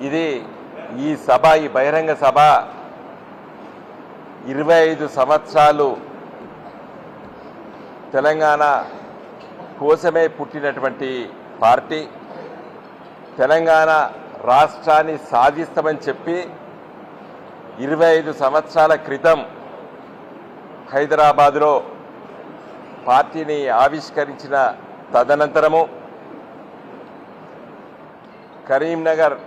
ఇది ఈ సభ, ఈ బహిరంగ సభ 25 సంవత్సరాలు తెలంగాణ కోసమే పుట్టినటువంటి పార్టీ. తెలంగాణ రాష్ట్రాన్ని సాధిస్తామని చెప్పి 25 సంవత్సరాల క్రితం హైదరాబాదులో పార్టీని ఆవిష్కరించిన తదనంతరము కరీంనగర్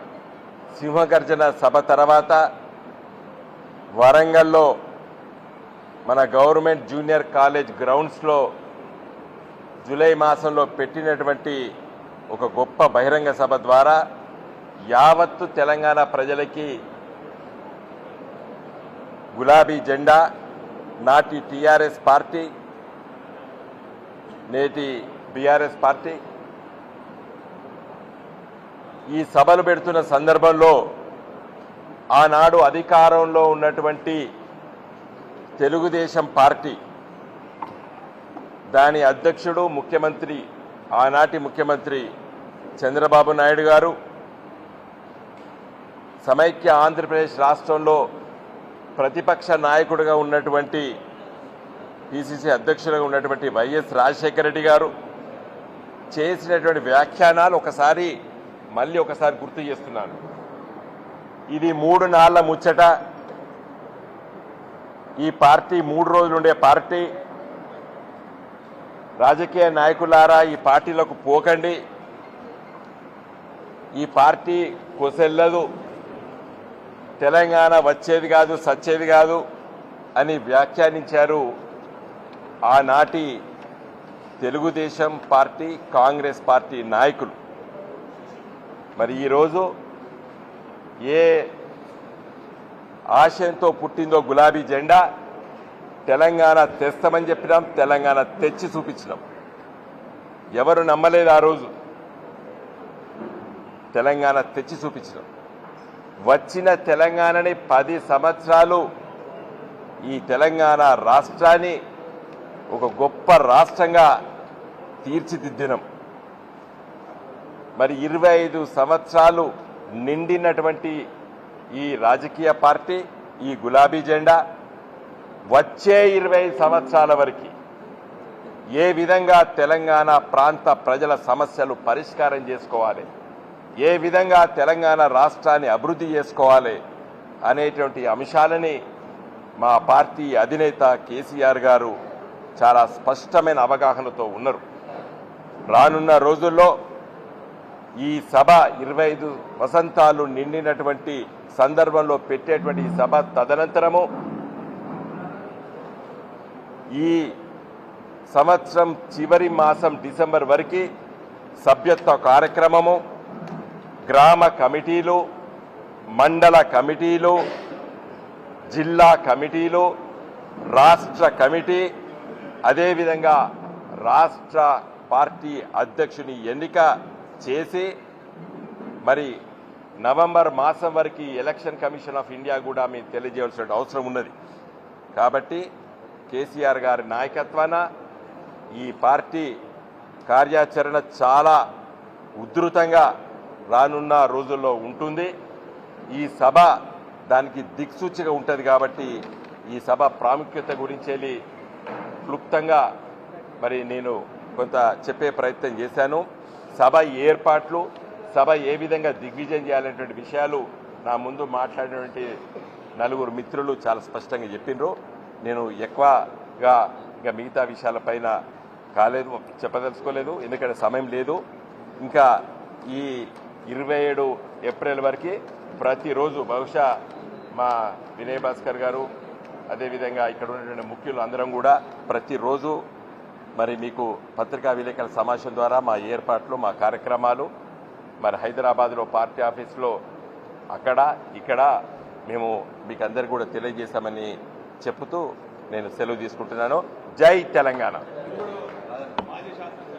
సింహగర్జన సభ తర్వాత వరంగల్లో మన గవర్నమెంట్ జూనియర్ కాలేజ్ గ్రౌండ్స్లో జూలై మాసంలో పెట్టినటువంటి ఒక గొప్ప బహిరంగ సభ ద్వారా యావత్తు తెలంగాణ ప్రజలకి గులాబీ జెండా, నాటి టీఆర్ఎస్ పార్టీ, నేటి బీఆర్ఎస్ పార్టీ ఈ సభలు పెడుతున్న సందర్భంలో ఆనాడు అధికారంలో ఉన్నటువంటి తెలుగుదేశం పార్టీ దాని అధ్యక్షుడు ముఖ్యమంత్రి, ఆనాటి ముఖ్యమంత్రి చంద్రబాబు నాయుడు గారు, సమైక్య ఆంధ్రప్రదేశ్ రాష్ట్రంలో ప్రతిపక్ష నాయకుడిగా ఉన్నటువంటి పిసిసి అధ్యక్షులుగా ఉన్నటువంటి వైఎస్ రాజశేఖర రెడ్డి గారు చేసినటువంటి వ్యాఖ్యానాలు మళ్ళీ ఒకసారి గుర్తు చేస్తున్నాను. ఇది 3 నాళ్ల ముచ్చట. ఈ పార్టీ 3 రోజులు ఉండే పార్టీ. రాజకీయ నాయకులారా, ఈ పార్టీలకు పోకండి, ఈ పార్టీ కొసెల్లదు, తెలంగాణ వచ్చేది కాదు, సచ్చేది కాదు అని వ్యాఖ్యానించారు ఆనాటి తెలుగుదేశం పార్టీ, కాంగ్రెస్ పార్టీ నాయకులు. మరి ఈరోజు ఏ ఆశయంతో పుట్టిందో గులాబీ జెండా, తెలంగాణ తెస్తామని చెప్పినాం, తెలంగాణ తెచ్చి చూపించినాం. ఎవరు నమ్మలేదు ఆ రోజు. తెలంగాణ తెచ్చి చూపించినాం. వచ్చిన తెలంగాణని 10 సంవత్సరాలు ఈ తెలంగాణ రాష్ట్రాన్ని ఒక గొప్ప రాష్ట్రంగా తీర్చిదిద్దినాం. మరి 25 సంవత్సరాలు నిండినటువంటి ఈ రాజకీయ పార్టీ, ఈ గులాబీ జెండా వచ్చే 25 సంవత్సరాల వరకు ఏ విధంగా తెలంగాణ ప్రాంత ప్రజల సమస్యలు పరిష్కారం చేసుకోవాలి, ఏ విధంగా తెలంగాణ రాష్ట్రాన్ని అభివృద్ధి చేసుకోవాలి అనేటువంటి అంశాలని మా పార్టీ అధినేత కేసీఆర్ గారు చాలా స్పష్టమైన అవగాహనతో ఉన్నారు. రానున్న రోజుల్లో ఈ సభ 25 వసంతాలు నిండినటువంటి సందర్భంలో పెట్టేటువంటి ఈ సభ తదనంతరము ఈ సంవత్సరం చివరి మాసం డిసెంబర్ వరకు సభ్యత్వ కార్యక్రమము, గ్రామ కమిటీలు, మండల కమిటీలు, జిల్లా కమిటీలు, రాష్ట్ర కమిటీ, అదేవిధంగా రాష్ట్ర పార్టీ అధ్యక్షుని ఎన్నిక చేసి మరి నవంబర్ మాసం వరకు ఎలక్షన్ కమిషన్ ఆఫ్ ఇండియా కూడా మేము తెలియజేయాల్సిన అవసరం ఉన్నది. కాబట్టి కేసీఆర్ గారి నాయకత్వాన ఈ పార్టీ కార్యాచరణ చాలా ఉధృతంగా రానున్న రోజుల్లో ఉంటుంది. ఈ సభ దానికి దిక్సూచిగా ఉంటుంది. కాబట్టి ఈ సభ ప్రాముఖ్యత గురించి క్లుప్తంగా మరి నేను కొంత చెప్పే ప్రయత్నం చేశాను. సభ ఏర్పాట్లు, సభ ఏ విధంగా దిగ్విజయం చేయాలనేటువంటి విషయాలు నా ముందు మాట్లాడినటువంటి 4 మిత్రులు చాలా స్పష్టంగా చెప్పినారు. నేను ఎక్కువగా ఇంకా మిగతా విషయాలపైన చెప్పదలుచుకోలేదు, ఎందుకంటే సమయం లేదు. ఇంకా ఈ 27 ఏప్రిల్ వరకు ప్రతిరోజు బహుశా మా వినయ్ భాస్కర్ గారు, అదేవిధంగా ఇక్కడ ఉన్నటువంటి ముఖ్యులు అందరం కూడా ప్రతిరోజు మరి మీకు పత్రికా విలేకరుల సమావేశం ద్వారా మా ఏర్పాట్లు, మా కార్యక్రమాలు మరి హైదరాబాద్లో పార్టీ ఆఫీస్లో అక్కడ ఇక్కడ మేము మీకు అందరికీ కూడా తెలియజేశామని చెప్తూ నేను సెలవు తీసుకుంటున్నాను. జై తెలంగాణ.